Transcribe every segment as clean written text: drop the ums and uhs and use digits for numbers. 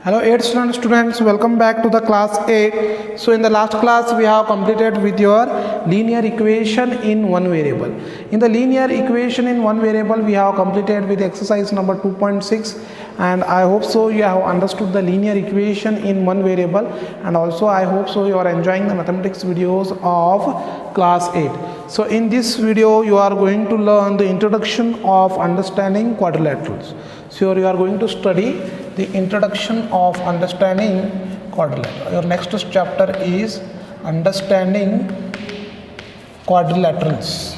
Hello 8th standard students, welcome back to the class 8. So in the last class we have completed with your linear equation in one variable. In the linear equation in one variable we have completed with exercise number 2.6, and I hope so you have understood the linear equation in one variable, and also I hope so you are enjoying the mathematics videos of class 8. So in this video you are going to learn the introduction of understanding quadrilaterals. So you are going to study the introduction of understanding quadrilateral. Your next chapter is understanding quadrilaterals.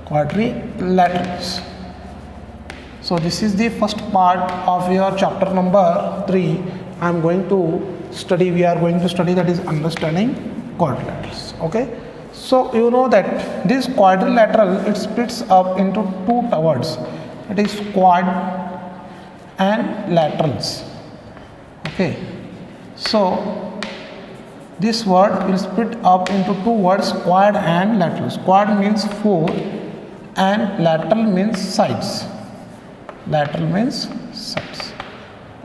Quadrilaterals. So this is the first part of your chapter number 3. I am going to study. We are going to study, that is understanding quadrilaterals. Okay. So you know that this quadrilateral, it splits up into two words. It is quad and laterals. Okay, so this word will split up into two words, quad and laterals. Quad means 4 and lateral means sides. Lateral means sides.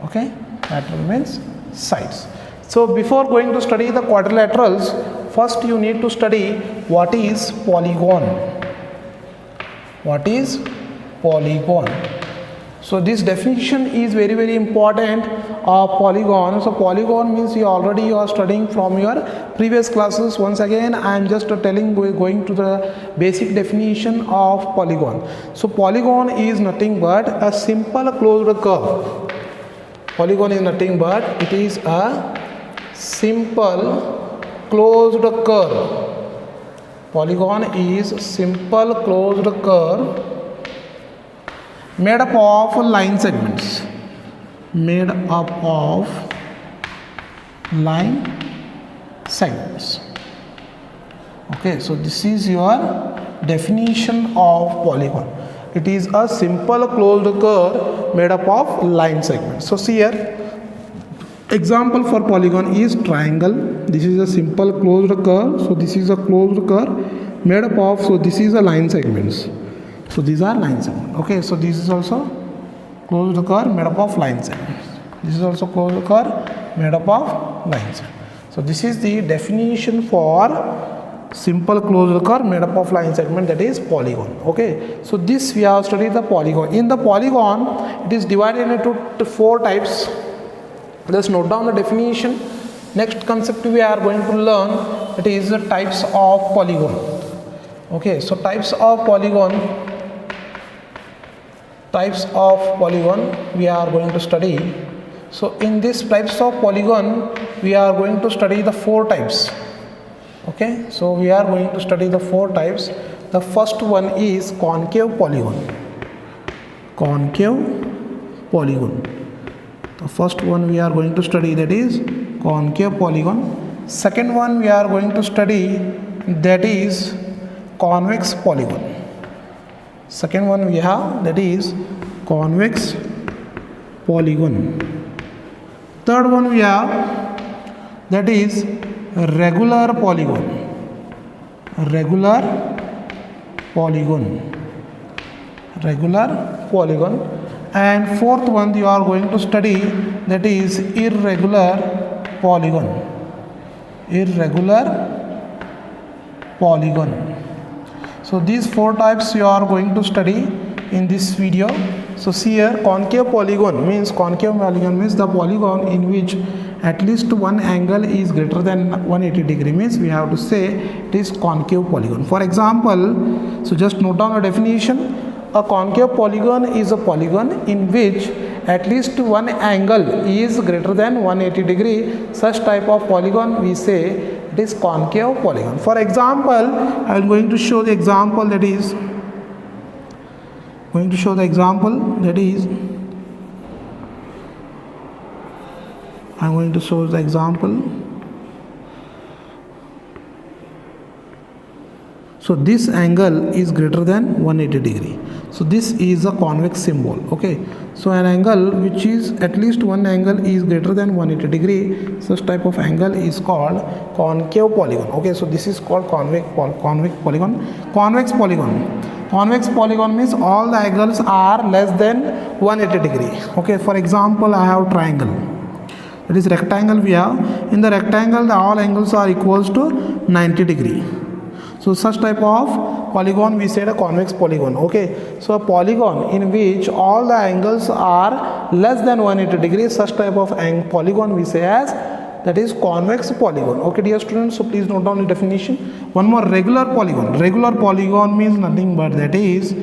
Okay, lateral means sides. So before going to study the quadrilaterals, first you need to study what is polygon. What is polygon? So this definition is very important of polygon. So polygon means you are studying from your previous classes. Once again I am just going to the basic definition of polygon. So polygon is nothing but a simple closed curve. Polygon is nothing but it is a simple closed curve. Polygon is simple closed curve made up of line segments. Made up of line segments. Okay, so this is your definition of polygon. It is a simple closed curve made up of line segments. So see here, example for polygon is triangle. This is a simple closed curve. So this is a closed curve made up of, so this is a line segments. So these are line segments. Okay, so this is also closed curve made up of line segments. This is also closed curve made up of line segments. So this is the definition for simple closed curve made up of line segment, that is polygon. Okay, so this we have studied the polygon. In the polygon, it is divided into 4 types. Let's note down the definition. Next concept we are going to learn, it is the types of polygon. Okay, so types of polygon we are going to study. So in this types of polygon we are going to study the 4 types. Okay, so we are going to study the 4 types. The first one is concave polygon. Concave polygon. The first one we are going to study, that is concave polygon. Second one we are going to study, that is convex polygon. Second one we have, that is convex polygon. Third one we have, that is regular polygon. Regular polygon. Regular polygon. And fourth one you are going to study, that is irregular polygon. Irregular polygon. So these 4 types you are going to study in this video. So see here, concave polygon means the polygon in which at least one angle is greater than 180 degree, means we have to say it is concave polygon. For example, so just note down the definition. A concave polygon is a polygon in which at least one angle is greater than 180 degree. Such type of polygon we say it is concave polygon. For example, I am going to show the example, that is I am going to show the example. So this angle is greater than 180 degree. So this is a convex symbol. Okay, so an angle which is at least one angle is greater than 180 degree, such type of angle is called concave polygon. Okay, so this is called convex polygon. Convex polygon means all the angles are less than 180 degree. Okay, for example, I have triangle. It is rectangle we have. In the rectangle, all angles are equals to 90 degree. So such type of polygon we said a convex polygon. Okay, so a polygon in which all the angles are less than 180 degrees, such type of polygon we say as, that is convex polygon. Okay dear students, so please note down the definition. One more, regular polygon. Regular polygon means nothing but that is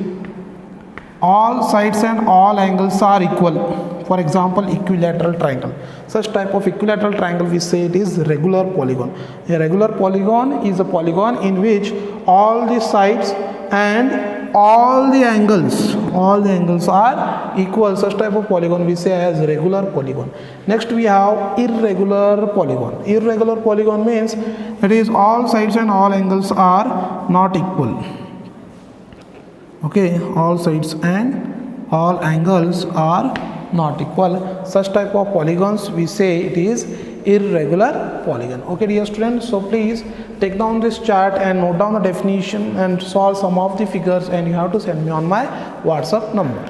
all sides and all angles are equal. For example, equilateral triangle. Such type of equilateral triangle we say it is regular polygon. A regular polygon is a polygon in which all the sides and all the angles are equal. Such type of polygon we say as regular polygon. Next we have irregular polygon. Irregular polygon means that is all sides and all angles are not equal. Okay, all sides and all angles are not equal. Such type of polygons we say it is irregular polygon. Okay dear students, so please take down this chart and note down the definition and solve some of the figures, and you have to send me on my WhatsApp number.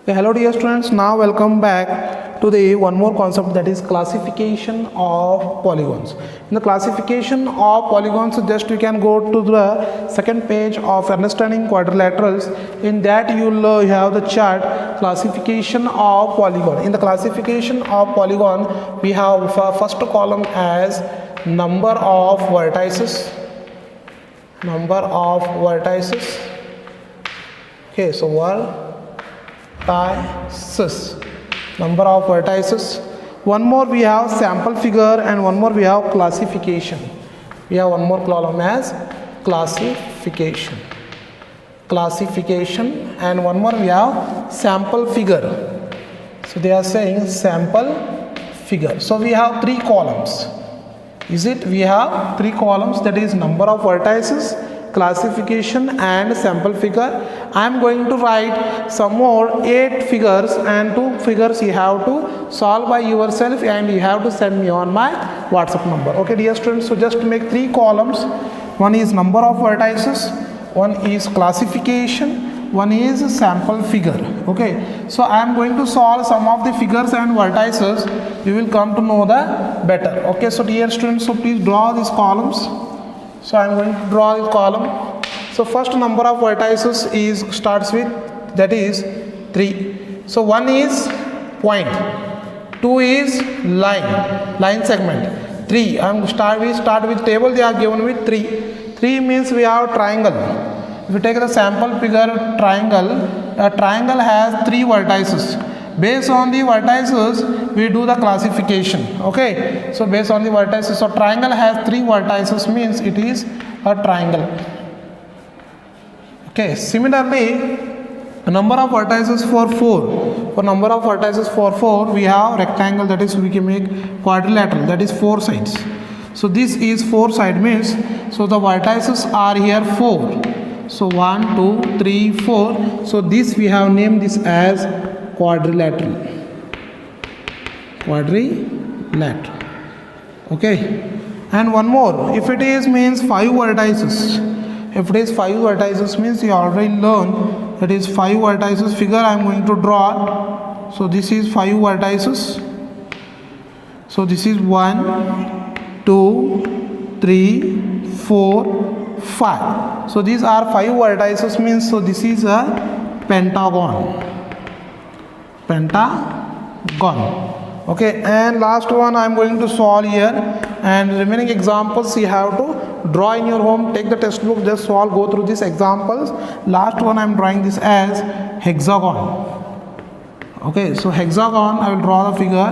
Okay, hello dear students, now welcome back to the one more concept, that is classification of polygons. In the classification of polygons, just you can go to the second page of understanding quadrilaterals. In that you will have the chart classification of polygon. In the classification of polygon, we have first column as number of vertices. Okay, so vertices, number of vertices. One more we have sample figure, and one more we have classification. We have one more column as classification, and one more we have sample figure. So they are saying sample figure. So we have three columns. We have three columns, that is number of vertices, classification and sample figure. I am going to write some more 8 figures, and 2 figures you have to solve by yourself, and you have to send me on my WhatsApp number. Okay dear students, so just make 3 columns. One is number of vertices, one is classification, one is sample figure. Okay, so I am going to solve some of the figures and vertices. You will come to know the better. Okay, so dear students, so please draw these columns. So I am going to draw this column. So first number of vertices starts with, that is 3. So 1 is point, 2 is line segment, 3. We start with table. They are given with 3. 3 means we have triangle. If you take the sample figure triangle, a triangle has 3 vertices. Based on the vertices, we do the classification. Okay, so based on the vertices, so triangle has 3 vertices, means it is a triangle. Okay, similarly, the number of vertices for 4. For number of vertices for 4, we have rectangle, that is we can make quadrilateral, that is 4 sides. So this is 4 side means, so the vertices are here 4. So 1, 2, 3, 4. So this we have named this as quadrilateral. Okay, and one more, if it is means 5 vertices. If it is 5 vertices means you already learned that is 5 vertices figure I am going to draw. So this is 5 vertices. So this is 1, 2, 3, 4, 5. So these are 5 vertices means, so this is a pentagon. Okay, and last one I am going to solve here, and remaining examples you have to draw in your home. Take the textbook, just solve, go through these examples. Last one I am drawing this as hexagon. Okay, so hexagon, I will draw the figure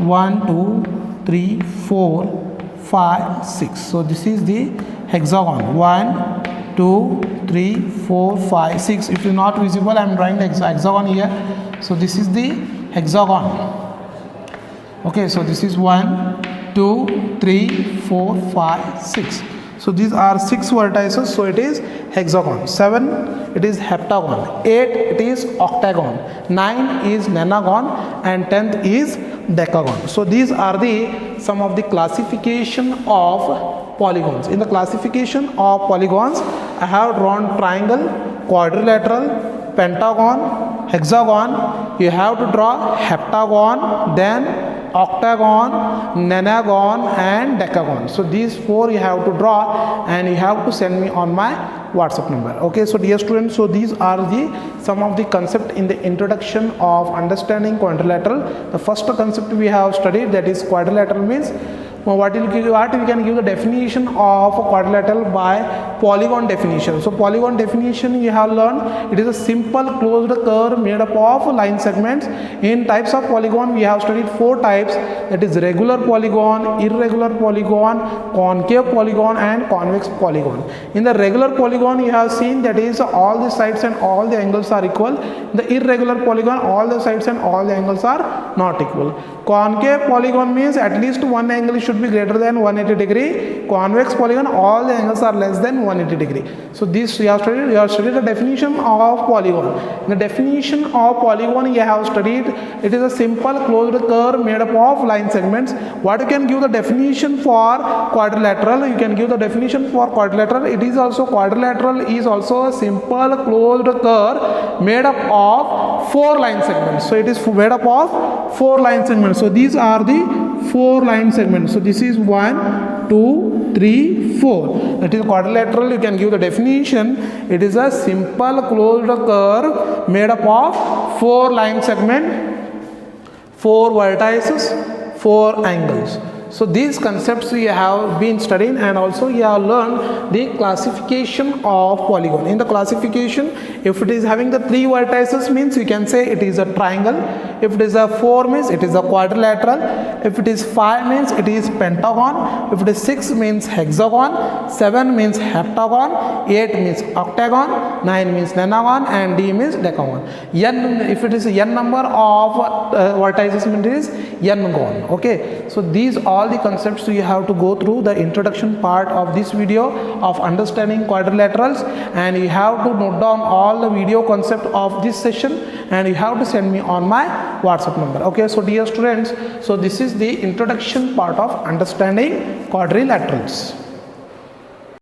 1, 2, 3, 4, 5, 6. So this is the hexagon. 1, 2, 3, 4, 5, 6. If it is not visible, I am drawing the hexagon here. So this is the hexagon. Okay, so this is 1, 2, 3, 4, 5, 6. So these are 6 vertices, so it is hexagon. 7, it is heptagon. 8, it is octagon. 9 is nonagon, and 10th is decagon. So these are the some of the classification of polygons. In the classification of polygons, I have drawn triangle, quadrilateral, pentagon, hexagon. You have to draw heptagon, then octagon, nonagon, and decagon. So these 4 you have to draw, and you have to send me on my WhatsApp number. Okay, so dear students, so these are the some of the concept in the introduction of understanding quadrilateral. The first concept we have studied, that is quadrilateral means what we can give the definition of quadrilateral by polygon definition. So polygon definition you have learned, it is a simple closed curve made up of line segments. In types of polygon we have studied 4 types, that is regular polygon, irregular polygon, concave polygon, and convex polygon. In the regular polygon you have seen that is all the sides and all the angles are equal. In the irregular polygon all the sides and all the angles are not equal. Concave polygon means at least one angle should be greater than 180 degree. Convex polygon, all the angles are less than 180 degree. So this you have studied the definition of polygon. In the definition of polygon you have studied, it is a simple closed curve made up of line segments. What you can give the definition for quadrilateral? You can give the definition for quadrilateral. It is also quadrilateral is also a simple closed curve made up of 4 line segments. So it is made up of 4 line segments. So these are the 4 line segments. So this is 1, 2, 3, 4. That is quadrilateral. You can give the definition. It is a simple closed curve made up of 4 line segment, 4 vertices, 4 angles. So these concepts we have been studying, and also you have learned the classification of polygon. In the classification, if it is having the 3 vertices means you can say it is a triangle. If it is a 4 means it is a quadrilateral. If it is 5 means it is pentagon. If it is 6 means hexagon. 7 means heptagon. 8 means octagon. 9 means nonagon, and D means decagon. N, if it is n number of vertices means it is n-gon. Okay, so these all the concepts you have to go through the introduction part of this video of understanding quadrilaterals, and you have to note down all the video concept of this session, and you have to send me on my WhatsApp number. Okay, so dear students, so this is the introduction part of understanding quadrilaterals.